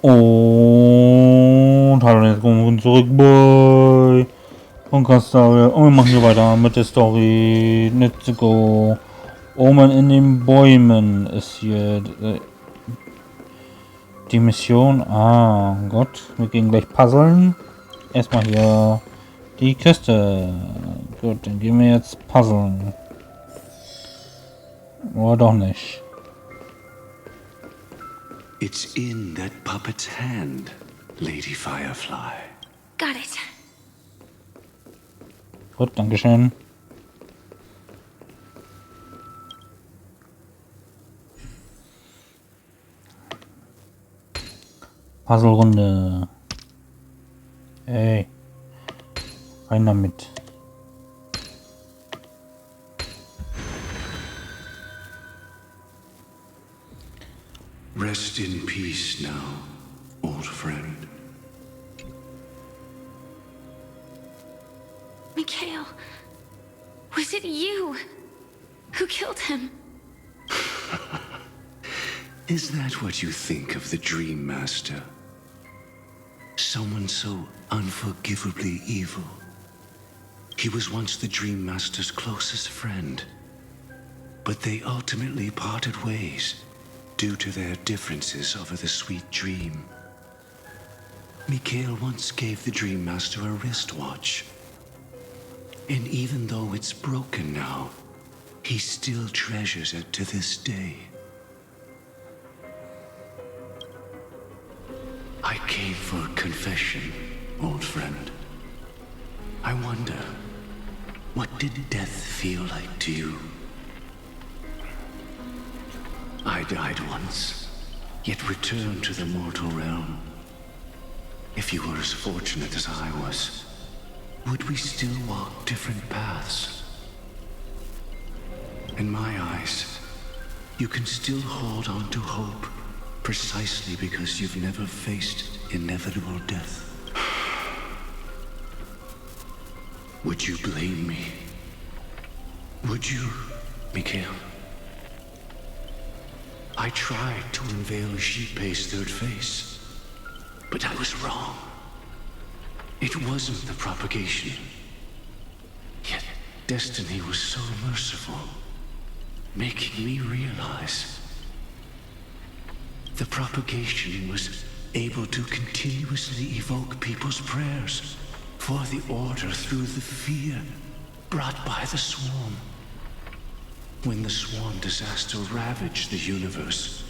Und hallo, jetzt kommen wir zurück bei Honkai Story. Und wir machen hier weiter mit der Story. Let's go. Omen in den Bäumen ist hier die Mission. Ah, Gott. Wir gehen gleich puzzeln. Erstmal hier die Kiste. Gut, dann gehen wir jetzt puzzeln. Oder doch nicht. It's in that puppet's hand, Lady Firefly. Got it. Gut, dankeschön. Puzzle-Runde. Hey. Rein damit. Rest in peace now, old friend. Mikhail, was it you who killed him? Is that what you think of the Dream Master? Someone so unforgivably evil. He was once the Dream Master's closest friend, but they ultimately parted ways due to their differences over the sweet dream. Mikhail once gave the Dream Master a wristwatch, and even though it's broken now, he still treasures it to this day. I came for confession, old friend. I wonder, what did death feel like to you? I died once, yet returned to the mortal realm. If you were as fortunate as I was, would we still walk different paths? In my eyes, you can still hold on to hope precisely because you've never faced inevitable death. Would you blame me? Would you, Mikhail? I tried to unveil Xipe's third face, but I was wrong. It wasn't the propagation. Yet destiny was so merciful, making me realize the propagation was able to continuously evoke people's prayers for the order through the fear brought by the swarm. When the swarm disaster ravaged the universe,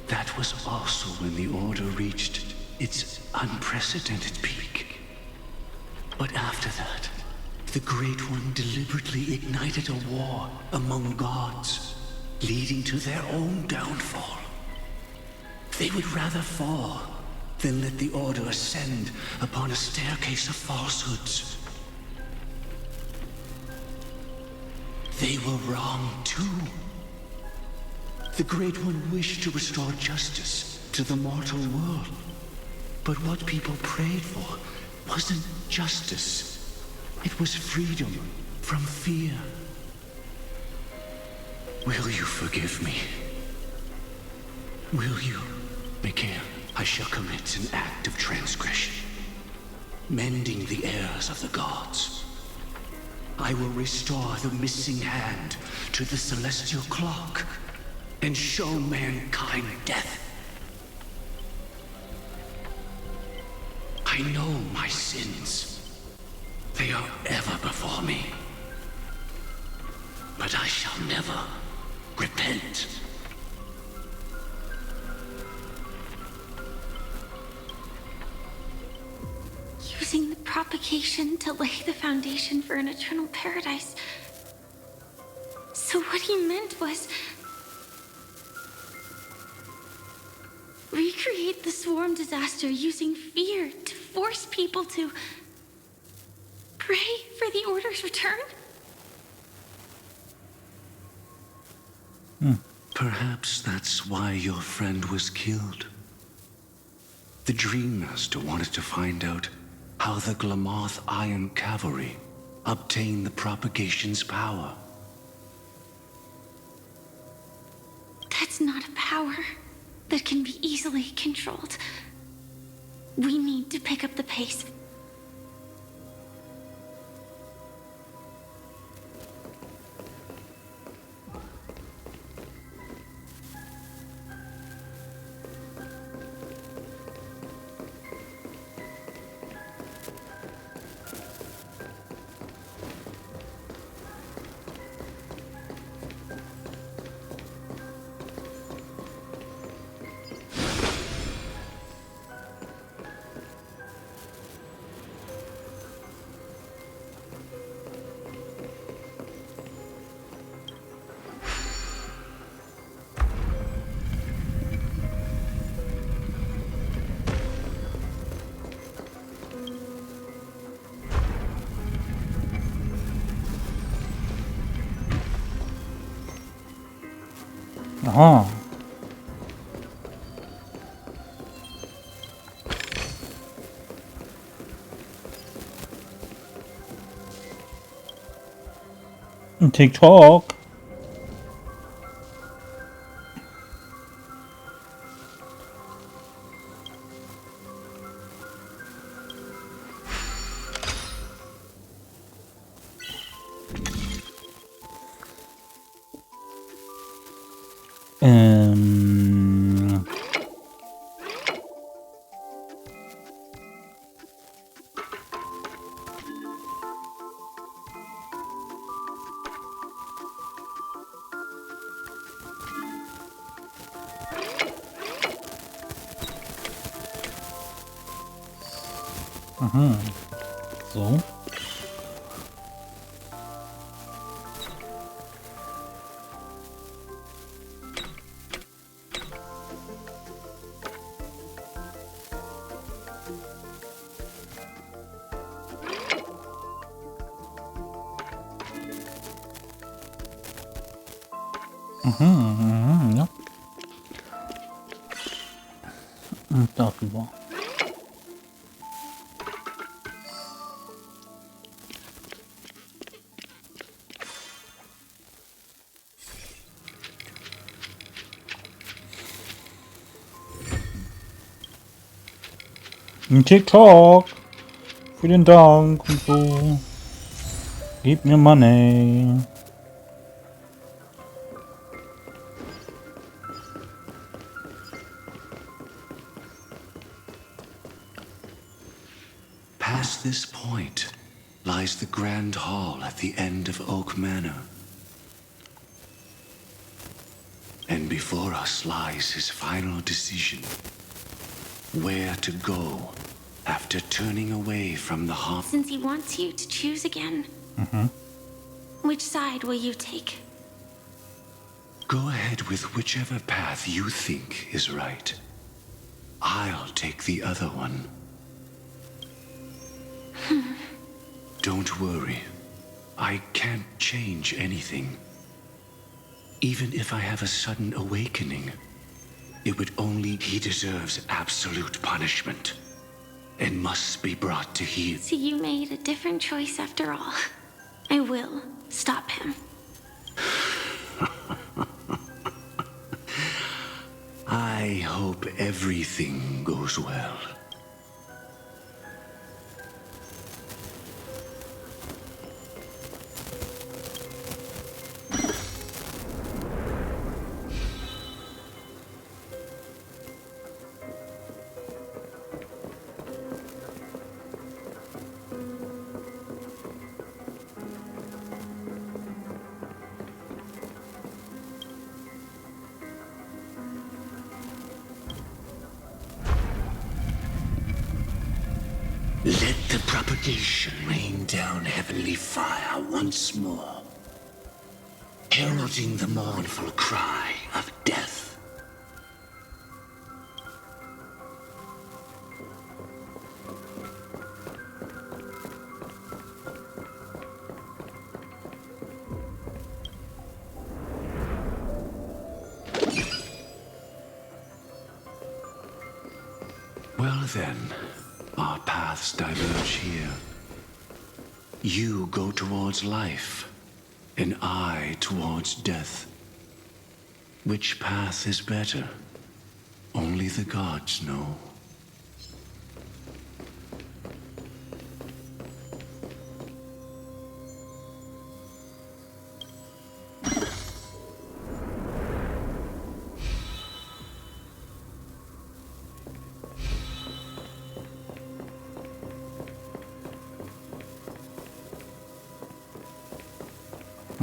that was also when the order reached its unprecedented peak. But after that, the Great One deliberately ignited a war among gods, leading to their own downfall. They would rather fall than let the order ascend upon a staircase of falsehoods. They were wrong too. The Great One wished to restore justice to the mortal world. But what people prayed for wasn't justice. It was freedom from fear. Will you forgive me? Will you, Mikhail? I shall commit an act of transgression, mending the errors of the gods. I will restore the missing hand to the celestial clock and show mankind death. I know my sins. They are ever before me. But I shall never repent. Using the propagation to lay the foundation for an eternal paradise. So what he meant was recreate the swarm disaster using fear to force people to pray for the order's return? Perhaps that's why your friend was killed. The Dream Master wanted to find out how the Glamoth Iron Cavalry obtained the propagation's power. That's not a power that can be easily controlled. We need to pick up the pace. Aha. TikTok. Ähm. Aha. So. Ja. Und darüber. TikTok. Vielen Dank und so. Gib mir Money. Past this point lies the Grand Hall at the end of Oak Manor. And before us lies his final decision. Where to go after turning away from the hall. Since he wants you to choose again, which side will you take? Go ahead with whichever path you think is right. I'll take the other one. Don't worry. I can't change anything. Even if I have a sudden awakening, it would only... He deserves absolute punishment and must be brought to heel. So you made a different choice after all. I will stop him. I hope everything goes well. Let the propagation rain down heavenly fire once more, heralding the mournful cry of death. Well then, our paths diverge here. You go towards life, and I towards death. Which path is better? Only the gods know.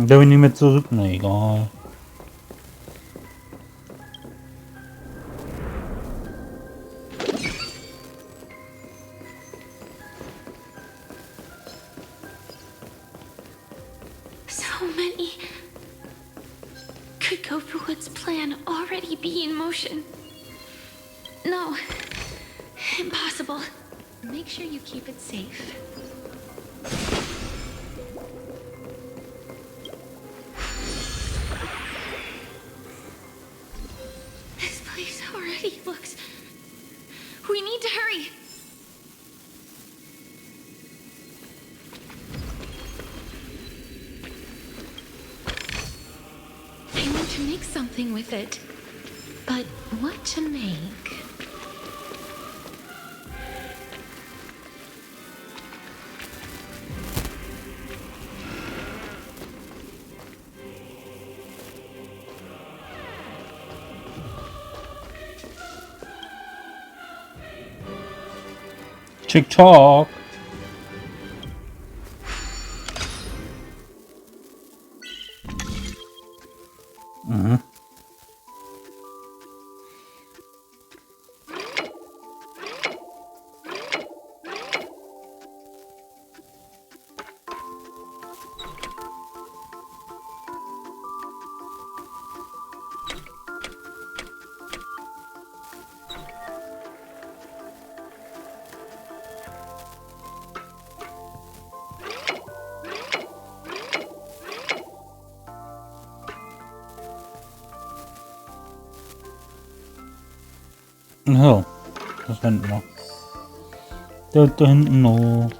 Da bin ich nicht mehr zurück, na egal. So many. Could Gofuwood's plan already be in motion? No. Impossible. Make sure you keep it safe. This place already looks... We need to hurry. I want to make something with it. But what to make? TikTok. So, das hinten noch. Da hinten noch.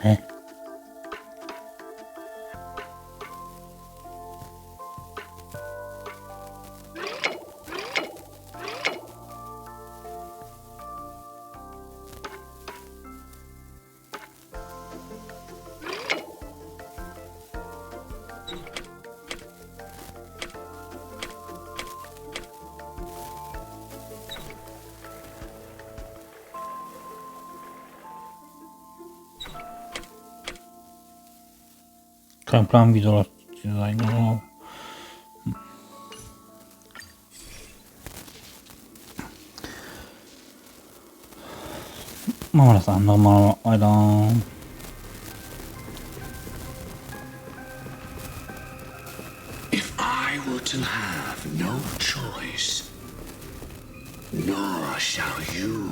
Hä? Kein Plan, wie soll das hier sein, genau. Machen wir das andere mal weiter. If I were to have no choice, nor shall you.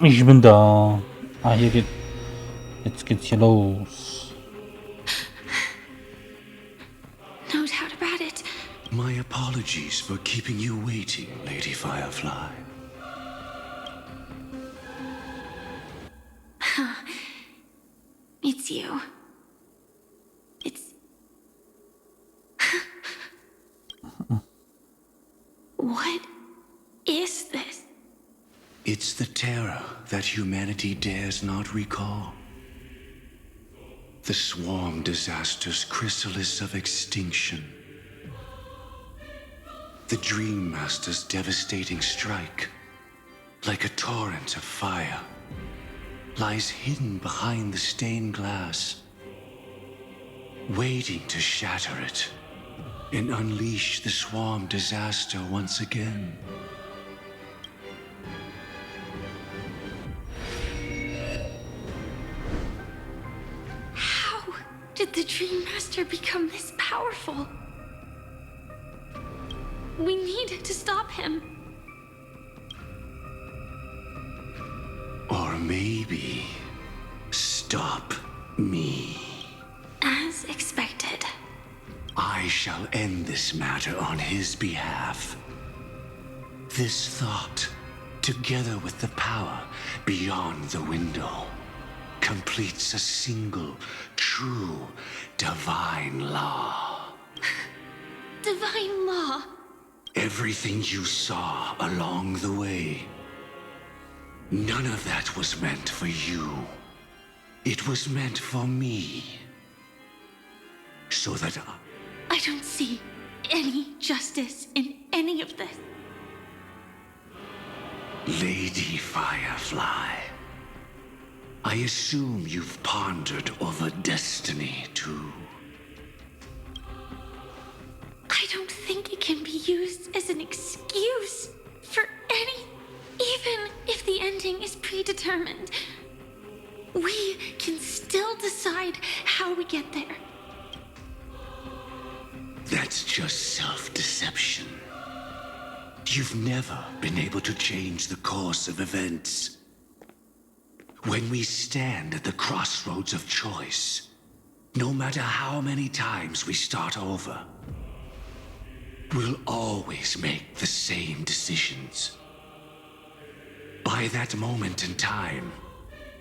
Ich bin da. Ah, jetzt geht's hier los. No doubt about it. My apologies for keeping you waiting, Lady Firefly. It's you. It's... What is this? It's the terror that humanity dares not recall. The swarm disaster's chrysalis of extinction. The Dream Master's devastating strike, like a torrent of fire, lies hidden behind the stained glass, waiting to shatter it and unleash the swarm disaster once again. How did the Dream Master become this powerful? We need to stop him. Or maybe stop me. As expected. I shall end this matter on his behalf. This thought, together with the power beyond the window, completes a single, true, divine law. Divine law. Everything you saw along the way, none of that was meant for you. It was meant for me. So that I don't see any justice in any of this. Lady Firefly, I assume you've pondered over destiny too. I don't think it can be used as an excuse for any... Even if the ending is predetermined, we can still decide how we get there. That's just self-deception. You've never been able to change the course of events. When we stand at the crossroads of choice, no matter how many times we start over, we'll always make the same decisions. By that moment in time,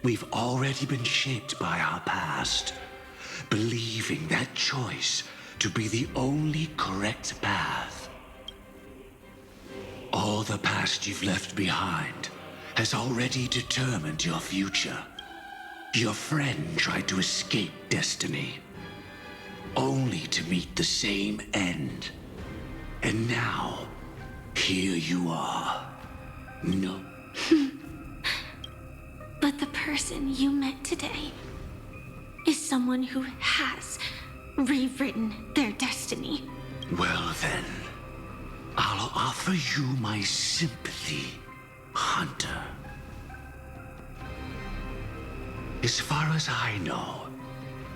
we've already been shaped by our past, believing that choice to be the only correct path. All the past you've left behind has already determined your future. Your friend tried to escape destiny, only to meet the same end. And now, here you are. No. But the person you met today is someone who has rewritten their destiny. Well then, I'll offer you my sympathy, Hunter. As far as I know,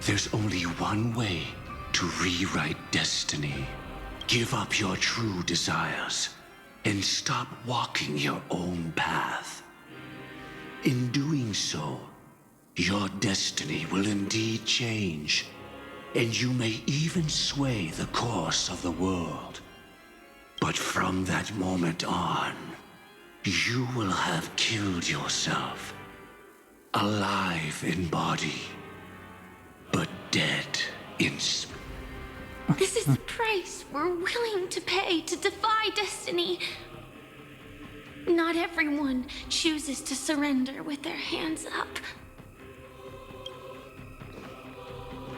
there's only one way to rewrite destiny. Give up your true desires and stop walking your own path. In doing so, your destiny will indeed change, and you may even sway the course of the world. But from that moment on, you will have killed yourself. Alive in body, but dead in spirit. This is the price we're willing to pay to defy destiny. Not everyone chooses to surrender with their hands up.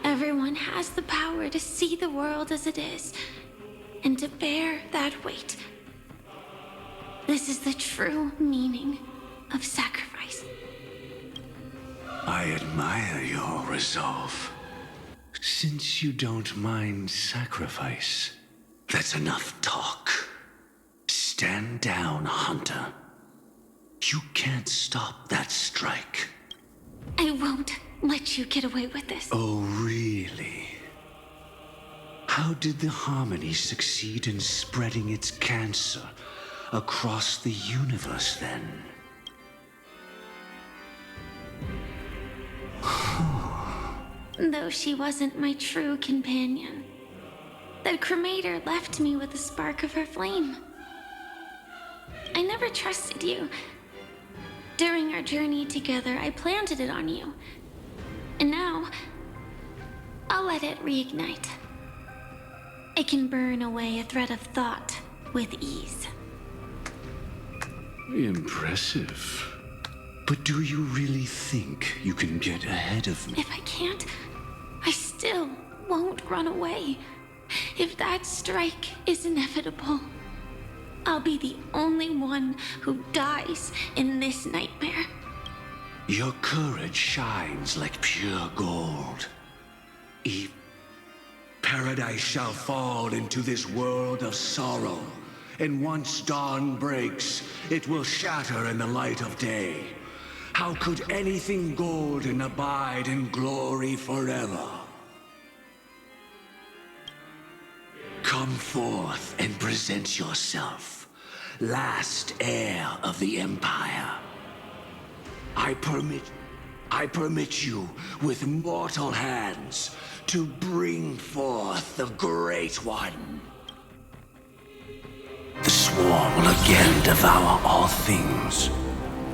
Everyone has the power to see the world as it is, and to bear that weight. This is the true meaning of sacrifice. I admire your resolve. Since you don't mind sacrifice, that's enough talk. Stand down, Hunter. You can't stop that strike. I won't let you get away with this. Oh, really? How did the Harmony succeed in spreading its cancer across the universe, then? though she wasn't my true companion. The cremator left me with a spark of her flame. I never trusted you. During our journey together, I planted it on you. And now, I'll let it reignite. It can burn away a thread of thought with ease. Impressive. But do you really think you can get ahead of me? If I can't, I still won't run away. If that strike is inevitable, I'll be the only one who dies in this nightmare. Your courage shines like pure gold. Paradise shall fall into this world of sorrow, and once dawn breaks, it will shatter in the light of day. How could anything golden abide in glory forever? Come forth and present yourself, last heir of the Empire. I permit you with mortal hands to bring forth the Great One. The Swarm will again devour all things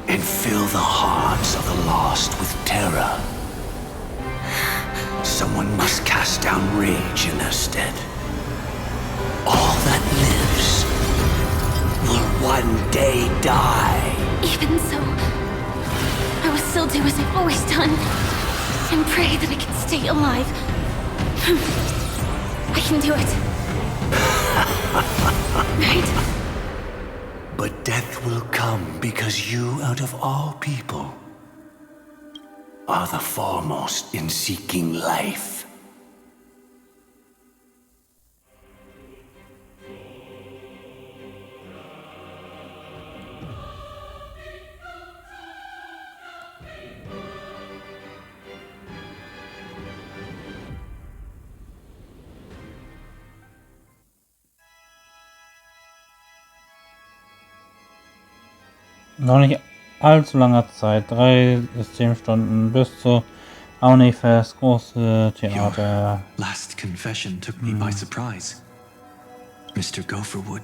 and fill the hearts of the lost with terror. Someone must cast down rage in their stead. All that lives will one day die. Even so, I will still do as I've always done, and pray that I can stay alive. I can do it. Right? But death will come because you, out of all people, are the foremost in seeking life. Noch nicht allzu langer Zeit, 3 bis 10 Stunden bis zu Aunifers große Theater. Your last confession took me by surprise. Mr. Gopherwood.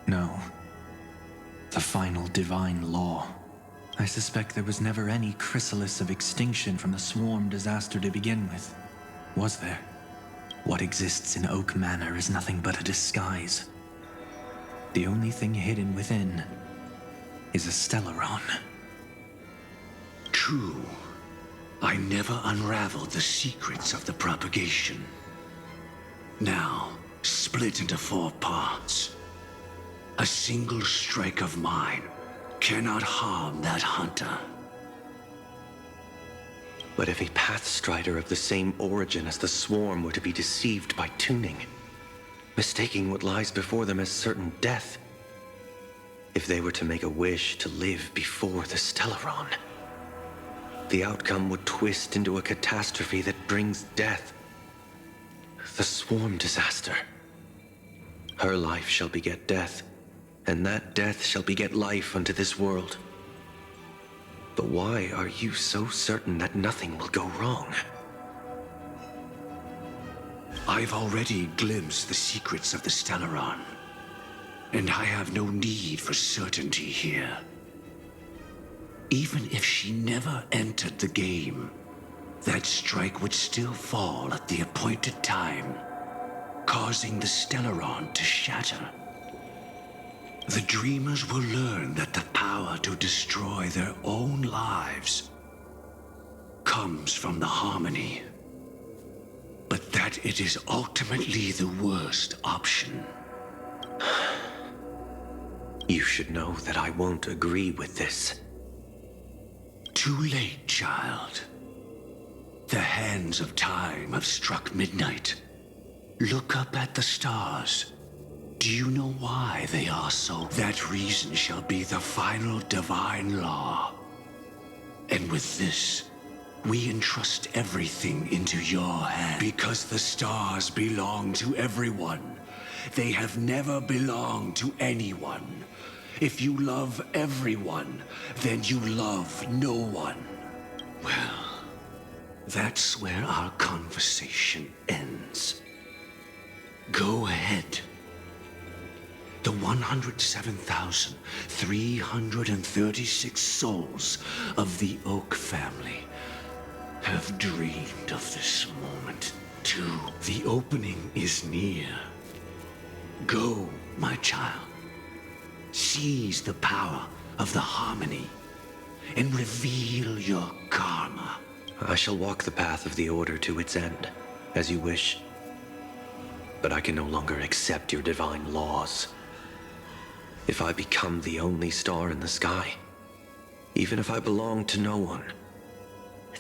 No. The final divine law. I suspect there was never any chrysalis of extinction from the swarm disaster to begin with. Was there? What exists in Oak Manor is nothing but a disguise. The only thing hidden within is a Stellaron. True. I never unraveled the secrets of the propagation. Now, split into 4 parts. A single strike of mine cannot harm that hunter. But if a Pathstrider of the same origin as the Swarm were to be deceived by tuning, mistaking what lies before them as certain death, if they were to make a wish to live before the Stellaron, the outcome would twist into a catastrophe that brings death. The Swarm disaster. Her life shall beget death, and that death shall beget life unto this world. But why are you so certain that nothing will go wrong? I've already glimpsed the secrets of the Stellaron, and I have no need for certainty here. Even if she never entered the game, that strike would still fall at the appointed time, causing the Stellaron to shatter. The Dreamers will learn that the power to destroy their own lives comes from the harmony, but that it is ultimately the worst option. You should know that I won't agree with this. Too late, child. The hands of time have struck midnight. Look up at the stars. Do you know why they are so? That reason shall be the final divine law. And with this, we entrust everything into your hand. Because the stars belong to everyone. They have never belonged to anyone. If you love everyone, then you love no one. Well, That's where our conversation ends. Go ahead. The 107,336 souls of the Oak family have dreamed of this moment too. The opening is near. Go, my child. Seize the power of the harmony and reveal your karma. I shall walk the path of the Order to its end, as you wish. But I can no longer accept your divine laws. If I become the only star in the sky, even if I belong to no one,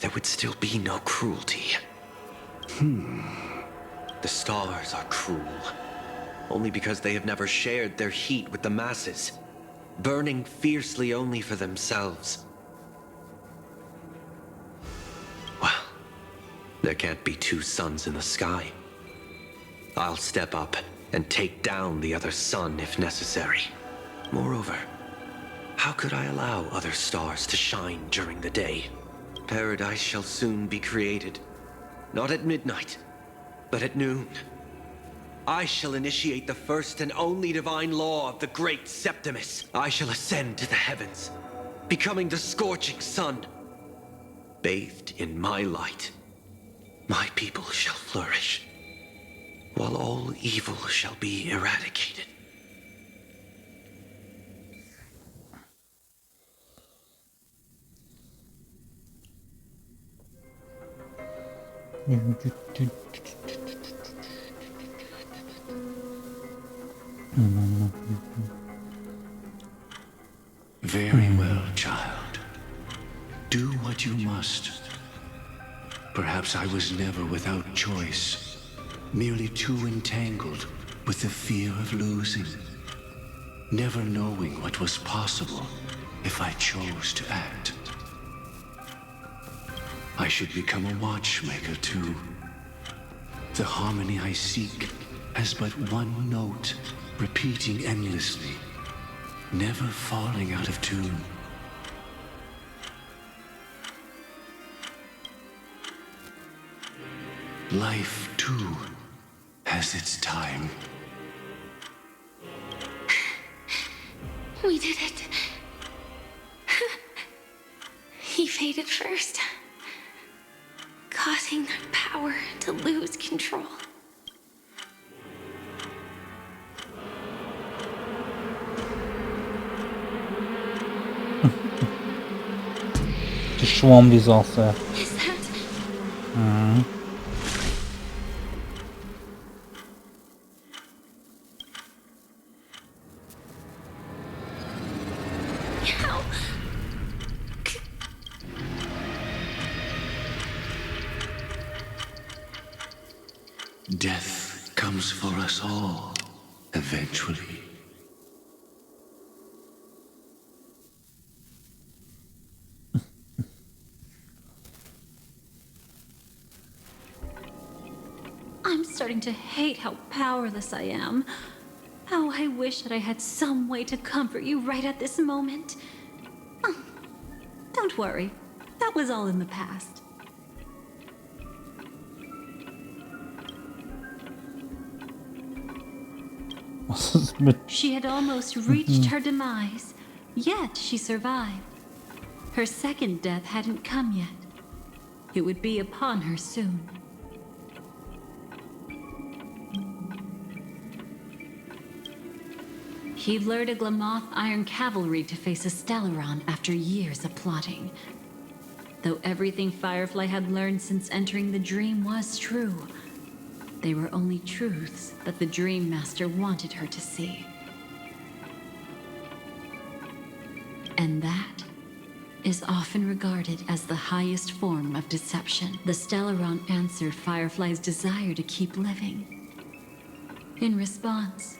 there would still be no cruelty. The stars are cruel, only because they have never shared their heat with the masses, burning fiercely only for themselves. Well, there can't be two suns in the sky. I'll step up and take down the other sun if necessary. Moreover, how could I allow other stars to shine during the day? Paradise shall soon be created. Not at midnight, but at noon. I shall initiate the first and only divine law of the great Septimus. I shall ascend to the heavens, becoming the scorching sun. Bathed in my light, my people shall flourish, while all evil shall be eradicated. Very well, child. Do what you must. Perhaps I was never without choice, merely too entangled with the fear of losing, never knowing what was possible if I chose to act. I should become a watchmaker too. The harmony I seek has but one note, repeating endlessly, never falling out of tune. Life, too, has its time. We did it. He faded first, causing their power to lose control. The swarm disaster. Is that... How? Death comes for us all, eventually. I'm starting to hate how powerless I am. How I wish that I had some way to comfort you right at this moment. Oh, don't worry. That was all in the past. Was ist mit... She had almost reached her demise, yet she survived. Her second death hadn't come yet. It would be upon her soon. He lured a Glamoth Iron Cavalry to face a Stellaron after years of plotting. Though everything Firefly had learned since entering the dream was true, they were only truths that the Dream Master wanted her to see. And that is often regarded as the highest form of deception. The Stellaron answered Firefly's desire to keep living. In response,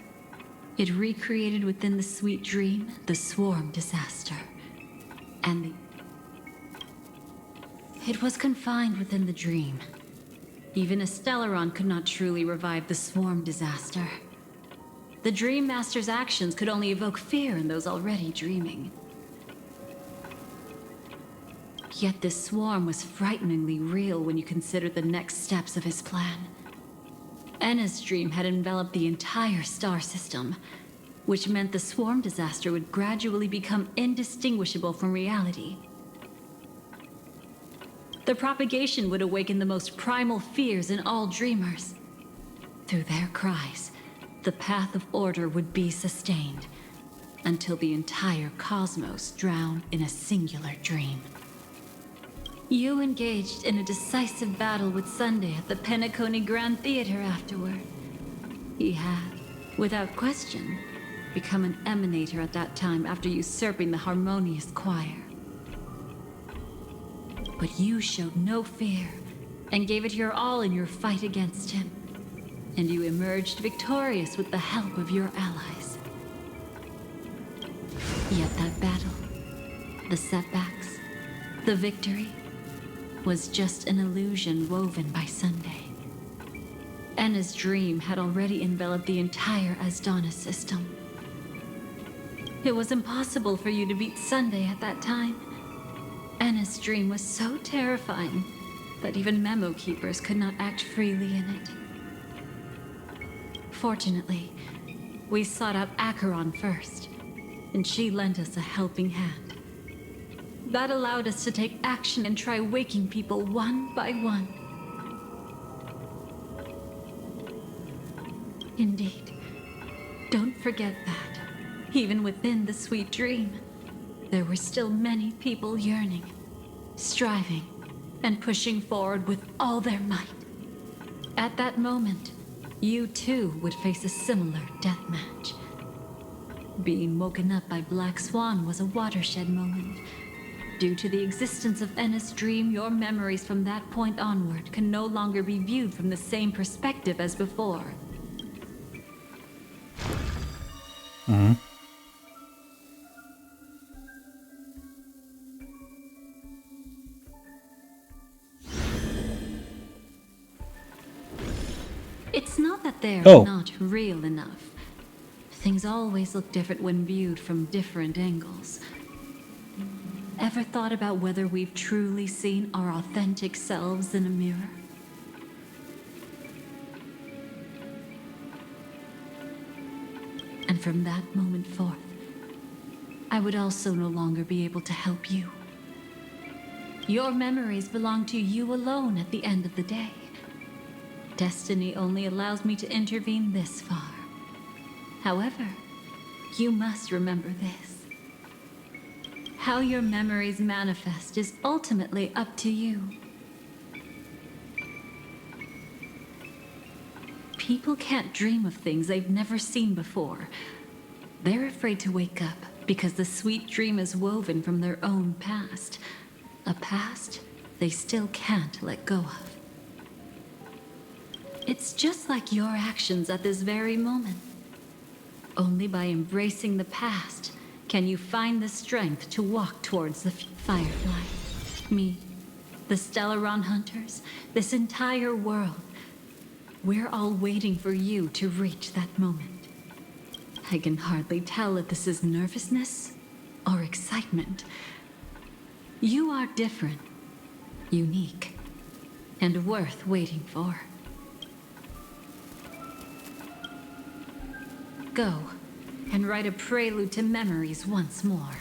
it recreated within the sweet dream the swarm disaster. And it was confined within the dream. Even a Stellaron could not truly revive the swarm disaster. The Dream Master's actions could only evoke fear in those already dreaming. Yet this swarm was frighteningly real when you consider the next steps of his plan. Enna's dream had enveloped the entire star system, which meant the swarm disaster would gradually become indistinguishable from reality. The propagation would awaken the most primal fears in all dreamers. Through their cries, the path of order would be sustained, until the entire cosmos drowned in a singular dream. You engaged in a decisive battle with Sunday at the Penacony Grand Theater afterward. He had, without question, become an emanator at that time after usurping the harmonious choir. But you showed no fear and gave it your all in your fight against him. And you emerged victorious with the help of your allies. Yet that battle, the setbacks, the victory, was just an illusion woven by Sunday. Enna's dream had already enveloped the entire Asdana system. It was impossible for you to beat Sunday at that time. Enna's dream was so terrifying that even memo keepers could not act freely in it. Fortunately, we sought out Acheron first, and she lent us a helping hand. That allowed us to take action and try waking people one by one. Indeed, don't forget that, even within the sweet dream, there were still many people yearning, striving, and pushing forward with all their might. At that moment, you too would face a similar deathmatch. Being woken up by Black Swan was a watershed moment. Due to the existence of Enna's dream, your memories from that point onward can no longer be viewed from the same perspective as before. Mhm. It's not that they're Oh. not real enough. Things always look different when viewed from different angles. Ever thought about whether we've truly seen our authentic selves in a mirror? And from that moment forth, I would also no longer be able to help you. Your memories belong to you alone at the end of the day. Destiny only allows me to intervene this far. However, you must remember this. How your memories manifest is ultimately up to you. People can't dream of things they've never seen before. They're afraid to wake up because the sweet dream is woven from their own past. A past they still can't let go of. It's just like your actions at this very moment. Only by embracing the past can you find the strength to walk towards the Firefly. Me, the Stellaron Hunters, this entire world. We're all waiting for you to reach that moment. I can hardly tell if this is nervousness or excitement. You are different, unique, and worth waiting for. Go and write a prelude to memories once more.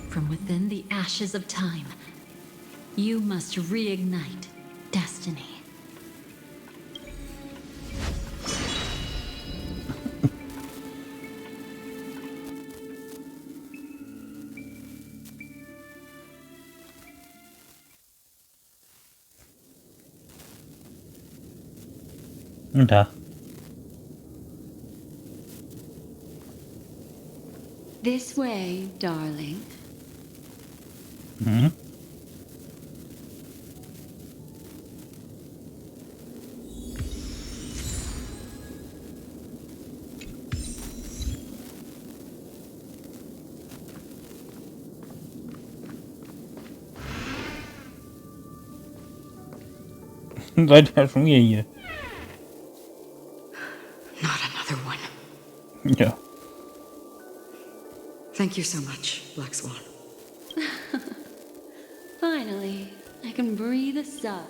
From within the ashes of time, you must reignite destiny. Okay. This way, darling. Mhm. Seid ja schon hier. Ja. Thank you so much, Black Swan. Finally, I can breathe a sigh.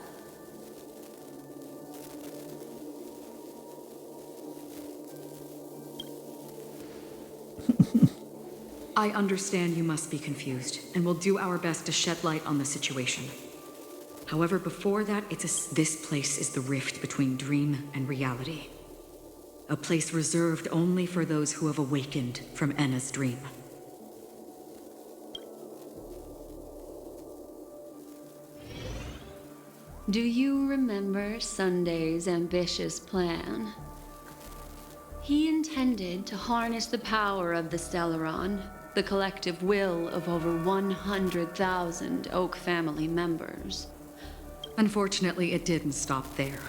I understand you must be confused, and we'll do our best to shed light on the situation. However, before that, this place is the rift between dream and reality. A place reserved only for those who have awakened from Enna's dream. Do you remember Sunday's ambitious plan? He intended to harness the power of the Stellaron, the collective will of over 100,000 Oak family members. Unfortunately, it didn't stop there.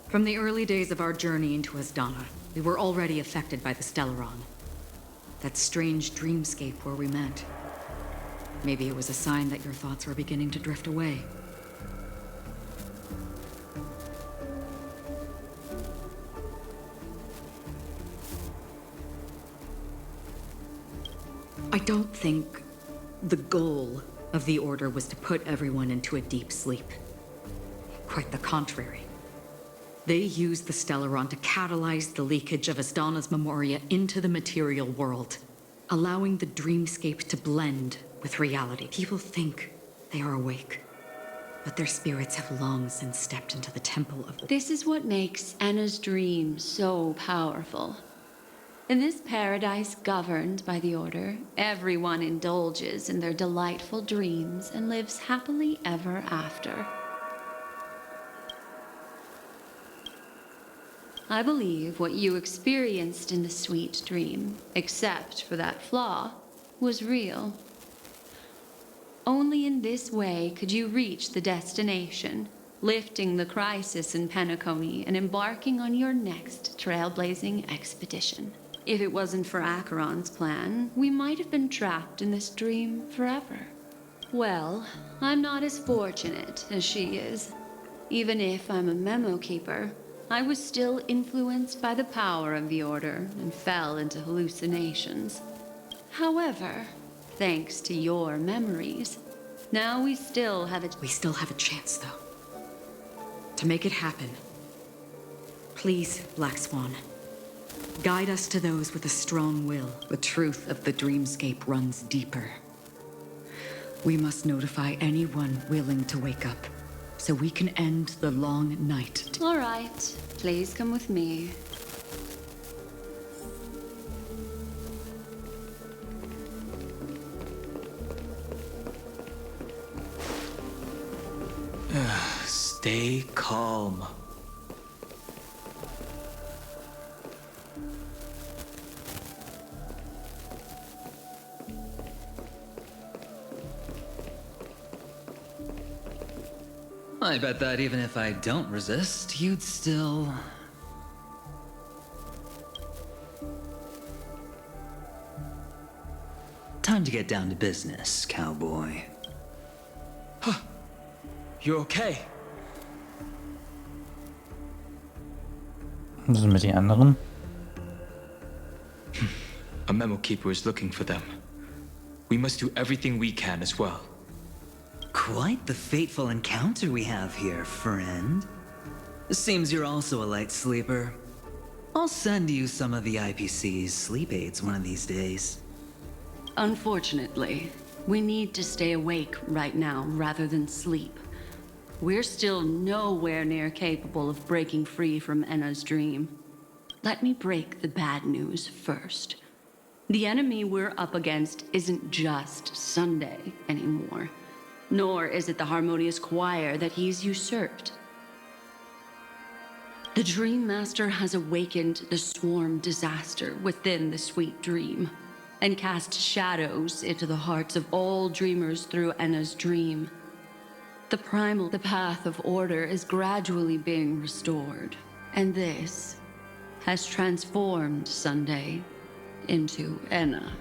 From the early days of our journey into Asdana, we were already affected by the Stellaron. That strange dreamscape where we met. Maybe it was a sign that your thoughts were beginning to drift away. I don't think the goal of the Order was to put everyone into a deep sleep. Quite the contrary. They used the Stellaron to catalyze the leakage of Asdana's memoria into the material world, allowing the dreamscape to blend with reality. People think they are awake, but their spirits have long since stepped into the temple of the... This is what makes Enna's dream so powerful. In this paradise governed by the Order, everyone indulges in their delightful dreams and lives happily ever after. I believe what you experienced in the sweet dream, except for that flaw, was real. Only in this way could you reach the destination, lifting the crisis in Penacony and embarking on your next trailblazing expedition. If it wasn't for Acheron's plan, we might have been trapped in this dream forever. Well, I'm not as fortunate as she is. Even if I'm a memo keeper, I was still influenced by the power of the Order and fell into hallucinations. However, thanks to your memories, now we still have a chance, though. To make it happen. Please, Black Swan. Guide us to those with a strong will. The truth of the dreamscape runs deeper. We must notify anyone willing to wake up, so we can end the long night. All right, please come with me. Stay calm. I bet that even if I don't resist, you'd still... Time to get down to business, cowboy. Huh. You're okay? Was ist mit den anderen? A memo keeper is looking for them. We must do everything we can as well. Quite the fateful encounter we have here, friend. Seems you're also a light sleeper. I'll send you some of the IPC's sleep aids one of these days. Unfortunately, we need to stay awake right now rather than sleep. We're still nowhere near capable of breaking free from Enna's dream. Let me break the bad news first. The enemy we're up against isn't just Sunday anymore, nor is it the harmonious choir that he's usurped. The Dream Master has awakened the swarm disaster within the sweet dream, and cast shadows into the hearts of all dreamers through Enna's dream. The path of order is gradually being restored, and this has transformed Sunday into Enna.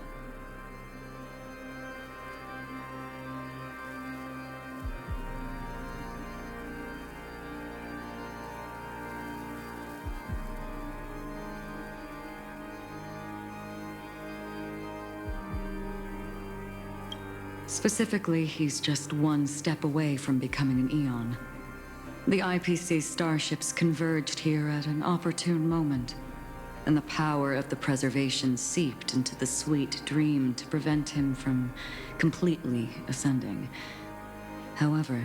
Specifically, he's just one step away from becoming an Eon. The IPC starships converged here at an opportune moment, and the power of the preservation seeped into the sweet dream to prevent him from completely ascending. However,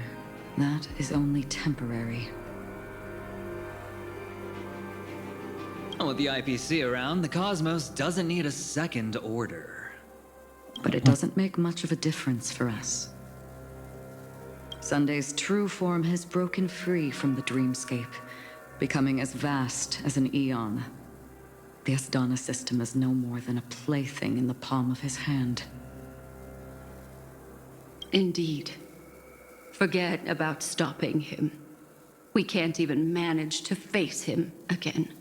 that is only temporary. With the IPC around, the cosmos doesn't need a second order. But it doesn't make much of a difference for us. Sunday's true form has broken free from the dreamscape, becoming as vast as an Eon. The Asdana system is no more than a plaything in the palm of his hand. Indeed. Forget about stopping him. We can't even manage to face him again.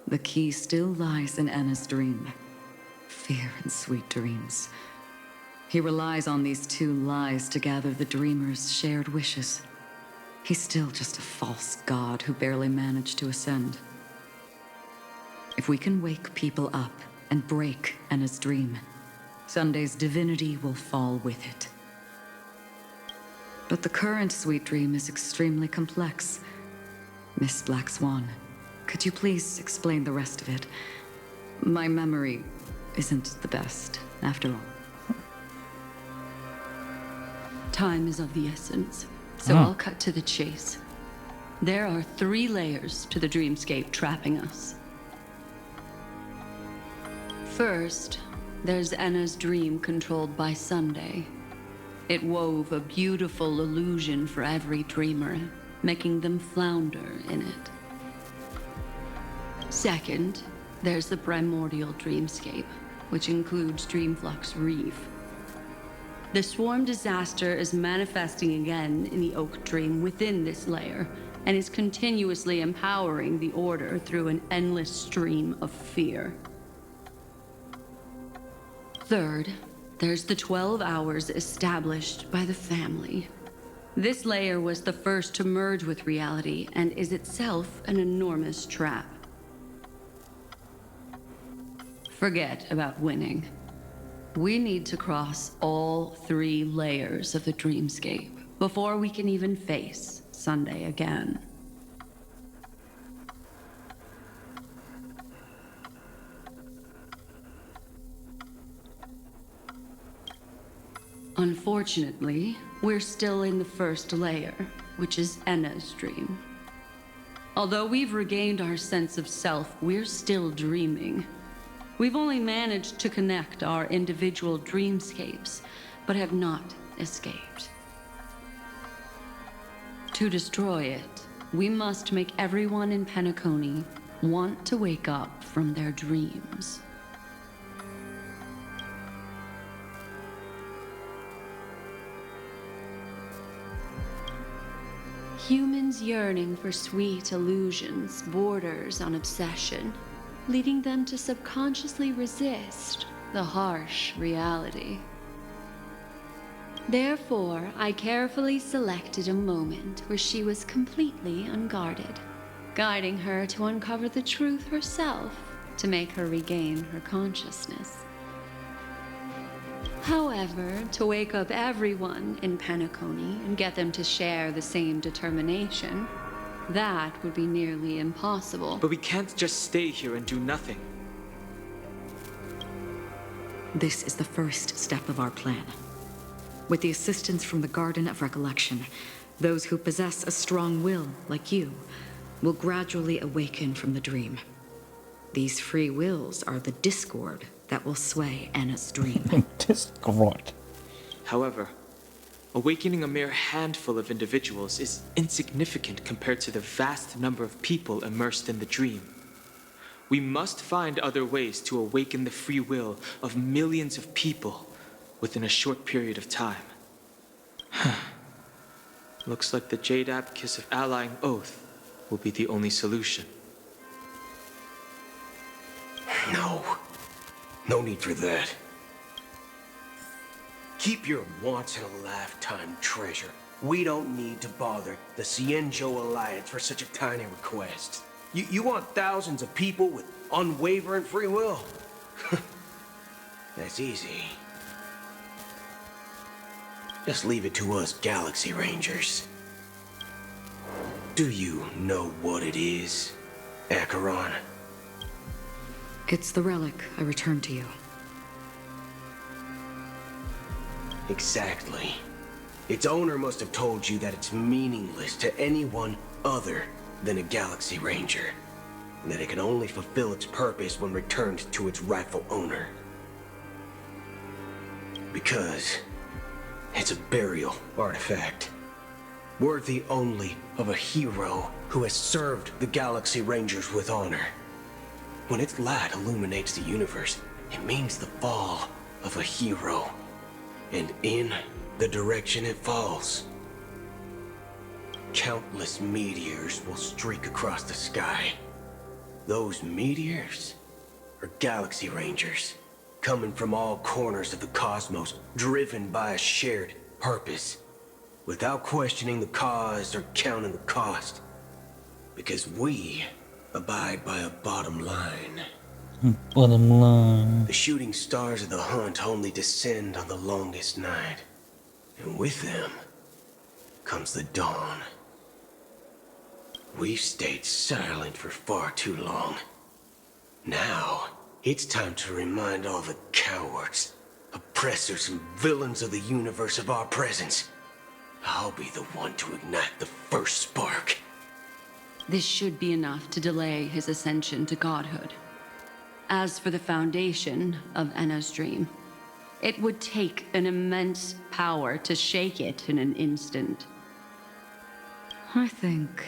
The key still lies in Anna's dream. Fear and sweet dreams. He relies on these two lies to gather the dreamer's shared wishes. He's still just a false god who barely managed to ascend. If we can wake people up and break Anna's dream, Sunday's divinity will fall with it. But the current sweet dream is extremely complex. Miss Black Swan, could you please explain the rest of it? My memory isn't the best, after all. Time is of the essence, so I'll cut to the chase. There are 3 layers to the dreamscape trapping us. First, there's Anna's dream controlled by Sunday. It wove a beautiful illusion for every dreamer, making them flounder in it. Second, there's the primordial dreamscape, which includes Dreamflux Reef. The swarm disaster is manifesting again in the Oak Dream within this layer, and is continuously empowering the Order through an endless stream of fear. Third, there's the 12 hours established by the family. This layer was the first to merge with reality and is itself an enormous trap. Forget about winning. We need to cross all 3 layers of the dreamscape before we can even face Sunday again. Unfortunately, we're still in the first layer, which is Enna's dream. Although we've regained our sense of self, we're still dreaming. We've only managed to connect our individual dreamscapes, but have not escaped. To destroy it, we must make everyone in Penacony want to wake up from their dreams. Humans yearning for sweet illusions borders on obsession, leading them to subconsciously resist the harsh reality. Therefore, I carefully selected a moment where she was completely unguarded, guiding her to uncover the truth herself to make her regain her consciousness. However, to wake up everyone in Penacony and get them to share the same determination, that would be nearly impossible. But we can't just stay here and do nothing. This is the first step of our plan. With the assistance from the Garden of Recollection, those who possess a strong will, like you, will gradually awaken from the dream. These free wills are the discord that will sway Anna's dream. Discord. However, awakening a mere handful of individuals is insignificant compared to the vast number of people immersed in the dream. We must find other ways to awaken the free will of millions of people within a short period of time. Looks like the Jade Abacus of Allying Oath will be the only solution. No need for that. Keep your once-in-a-lifetime treasure. We don't need to bother the Cienjo Alliance for such a tiny request. You want thousands of people with unwavering free will? That's easy. Just leave it to us Galaxy Rangers. Do you know what it is, Acheron? It's the relic I returned to you. Exactly. Its owner must have told you that it's meaningless to anyone other than a Galaxy Ranger, and that it can only fulfill its purpose when returned to its rightful owner. Because it's a burial artifact, worthy only of a hero who has served the Galaxy Rangers with honor. When its light illuminates the universe, it means the fall of a hero. And in the direction it falls, countless meteors will streak across the sky. Those meteors are Galaxy Rangers, coming from all corners of the cosmos, driven by a shared purpose, without questioning the cause or counting the cost. Because we abide by a bottom line. Bottom line. The shooting stars of the hunt only descend on the longest night. And with them comes the dawn. We've stayed silent for far too long. Now, it's time to remind all the cowards, oppressors, and villains of the universe of our presence. I'll be the one to ignite the first spark. This should be enough to delay his ascension to godhood. As for the foundation of Enna's dream, it would take an immense power to shake it in an instant. I think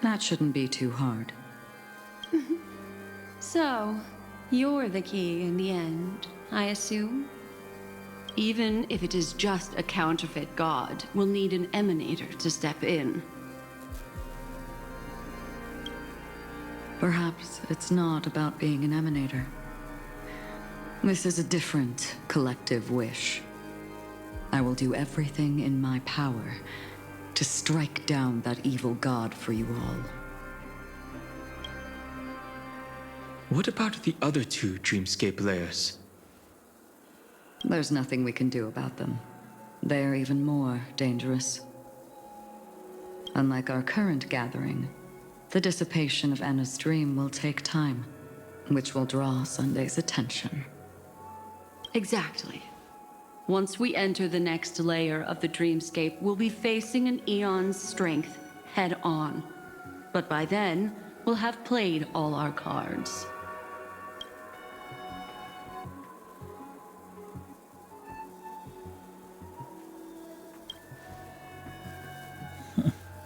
that shouldn't be too hard. So, you're the key in the end, I assume? Even if it is just a counterfeit god, we'll need an emanator to step in. Perhaps it's not about being an emanator. This is a different collective wish. I will do everything in my power to strike down that evil god for you all. What about the other two dreamscape layers? There's nothing we can do about them. They're even more dangerous. Unlike our current gathering, the dissipation of Enna's dream will take time, which will draw Sunday's attention. Exactly. Once we enter the next layer of the dreamscape, we'll be facing an eon's strength head on. But by then, we'll have played all our cards.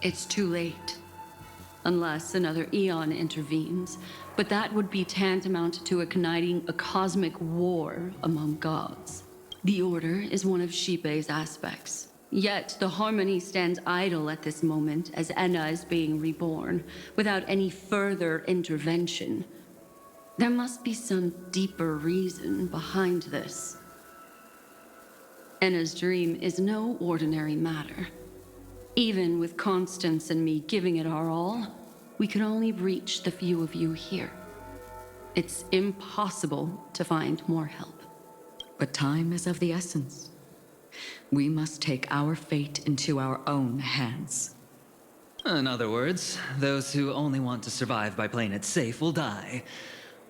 It's too late. Unless another eon intervenes, but that would be tantamount to igniting a cosmic war among gods. The Order is one of Shipei's aspects. Yet the Harmony stands idle at this moment as Enna is being reborn, without any further intervention. There must be some deeper reason behind this. Enna's dream is no ordinary matter. Even with Constance and me giving it our all, we can only reach the few of you here. It's impossible to find more help. But time is of the essence. We must take our fate into our own hands. In other words, those who only want to survive by playing it safe will die,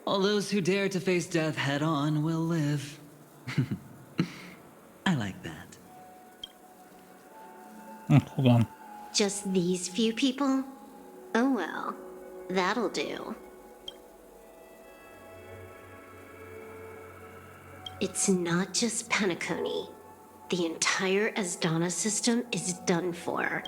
while those who dare to face death head on will live. I like that. Hold on. Just these few people? Oh well, that'll do. It's not just Penacony. The entire Asdana system is done for.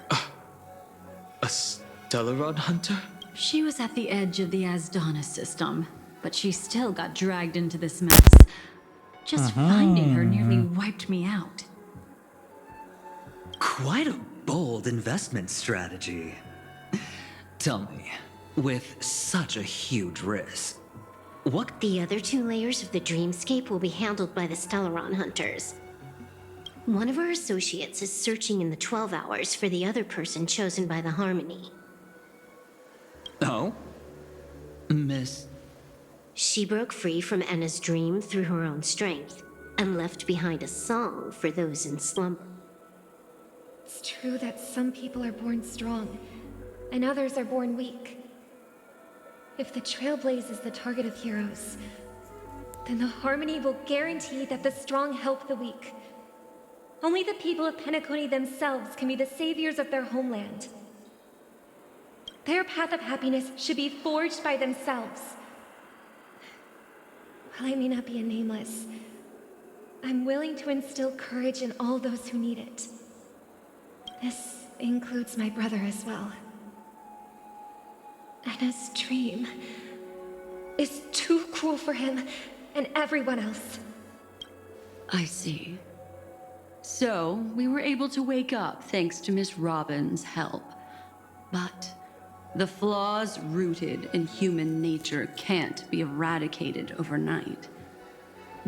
A Stellaron hunter? She was at the edge of the Asdana system, but she still got dragged into this mess. Just finding her nearly wiped me out. Quite a bold investment strategy. Tell me, with such a huge risk, what... The other two layers of the dreamscape will be handled by the Stellaron hunters. One of our associates is searching in the 12 hours for the other person chosen by the Harmony. Oh? Miss... She broke free from Enna's dream through her own strength, and left behind a song for those in slumber. It's true that some people are born strong, and others are born weak. If the Trailblaze is the target of heroes, then the Harmony will guarantee that the strong help the weak. Only the people of Penacony themselves can be the saviors of their homeland. Their path of happiness should be forged by themselves. While I may not be a nameless, I'm willing to instill courage in all those who need it. This includes my brother as well. Enna's dream is too cruel for him and everyone else. I see. So, we were able to wake up thanks to Miss Robin's help. But the flaws rooted in human nature can't be eradicated overnight.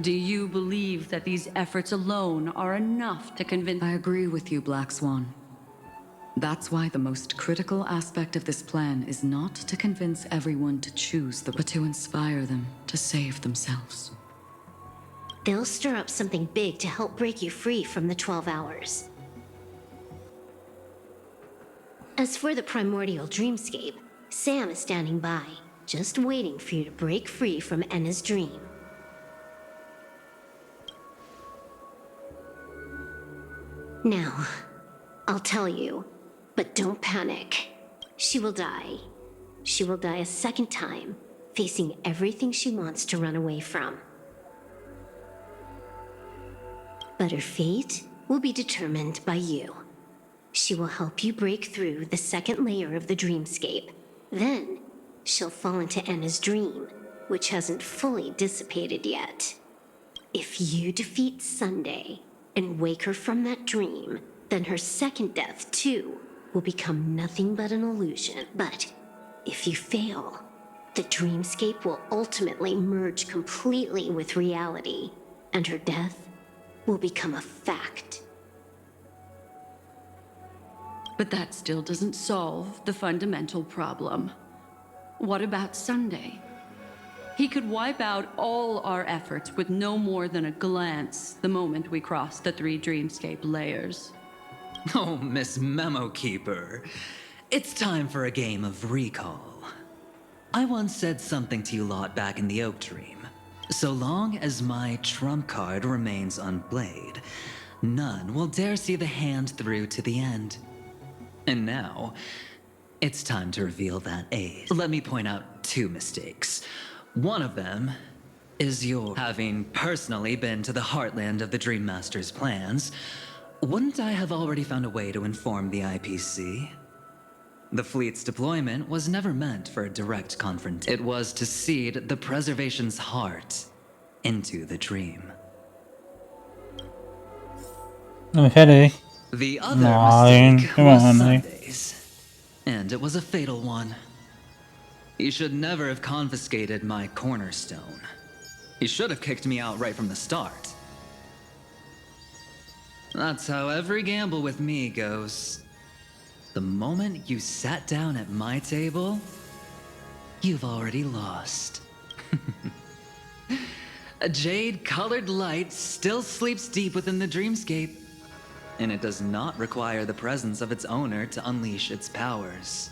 Do you believe that these efforts alone are enough to convince— I agree with you, Black Swan. That's why the most critical aspect of this plan is not to convince everyone to choose but to inspire them to save themselves. They'll stir up something big to help break you free from the 12 hours. As for the primordial dreamscape, Sam is standing by, just waiting for you to break free from Enna's dream. Now, I'll tell you, but don't panic. She will die. She will die a second time, facing everything she wants to run away from. But her fate will be determined by you. She will help you break through the second layer of the dreamscape. Then, she'll fall into Enna's dream, which hasn't fully dissipated yet. If you defeat Sunday and wake her from that dream, then her second death, too, will become nothing but an illusion. But if you fail, the dreamscape will ultimately merge completely with reality, and her death will become a fact. But that still doesn't solve the fundamental problem. What about Sunday? He could wipe out all our efforts with no more than a glance the moment we cross the 3 dreamscape layers. Oh, Miss Memo Keeper. It's time for a game of recall. I once said something to you lot back in the Oak Dream. So long as my trump card remains unplayed, none will dare see the hand through to the end. And now, it's time to reveal that ace. Let me point out 2 mistakes. One of them is your having personally been to the heartland of the Dream Master's plans. Wouldn't I have already found a way to inform the IPC? The fleet's deployment was never meant for a direct confrontation. It was to seed the preservation's heart into the dream. Okay. The other mistake come was on, Sunday's, and it was a fatal one. He should never have confiscated my cornerstone. He should have kicked me out right from the start. That's how every gamble with me goes. The moment you sat down at my table, you've already lost. A jade-colored light still sleeps deep within the dreamscape, and it does not require the presence of its owner to unleash its powers.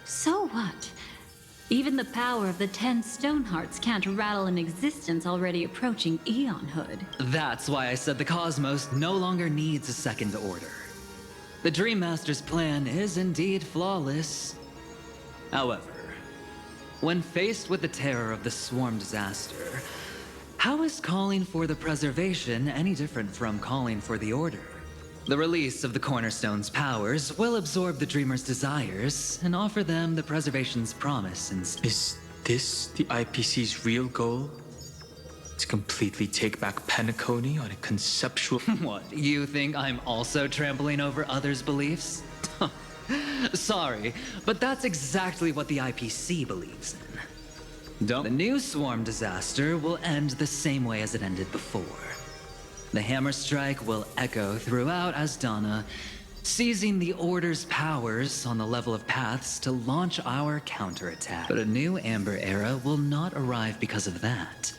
So what? Even the power of the 10 Stonehearts can't rattle an existence already approaching eonhood. That's why I said the cosmos no longer needs a second order. The Dream Master's plan is indeed flawless. However, when faced with the terror of the swarm disaster, how is calling for the preservation any different from calling for the order? The release of the Cornerstone's powers will absorb the Dreamer's desires and offer them the preservation's promise instead. Is this the IPC's real goal? To completely take back Penacony on a conceptual... What, you think I'm also trampling over others' beliefs? Sorry, but that's exactly what the IPC believes in. The new swarm disaster will end the same way as it ended before. The hammer strike will echo throughout Asdana, seizing the Order's powers on the level of paths to launch our counterattack. But a new Amber Era will not arrive because of that.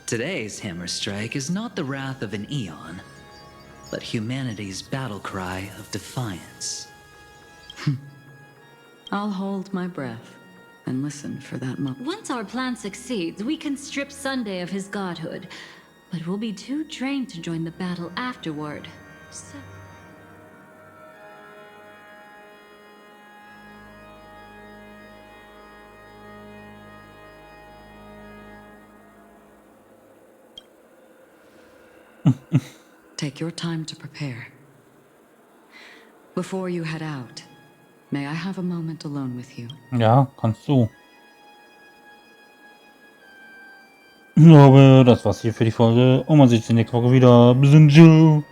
Today's Hammer Strike is not the wrath of an eon, but humanity's battle cry of defiance. I'll hold my breath and listen for that moment. Once our plan succeeds, we can strip Sunday of his godhood, but we'll be too drained to join the battle afterward. So... Take your time to prepare. Before you head out, may I have a moment alone with you? Ja, kannst du. Ich glaube, das war's hier für die Folge und man sieht sich nächste Woche wieder. Bis dann, ciao.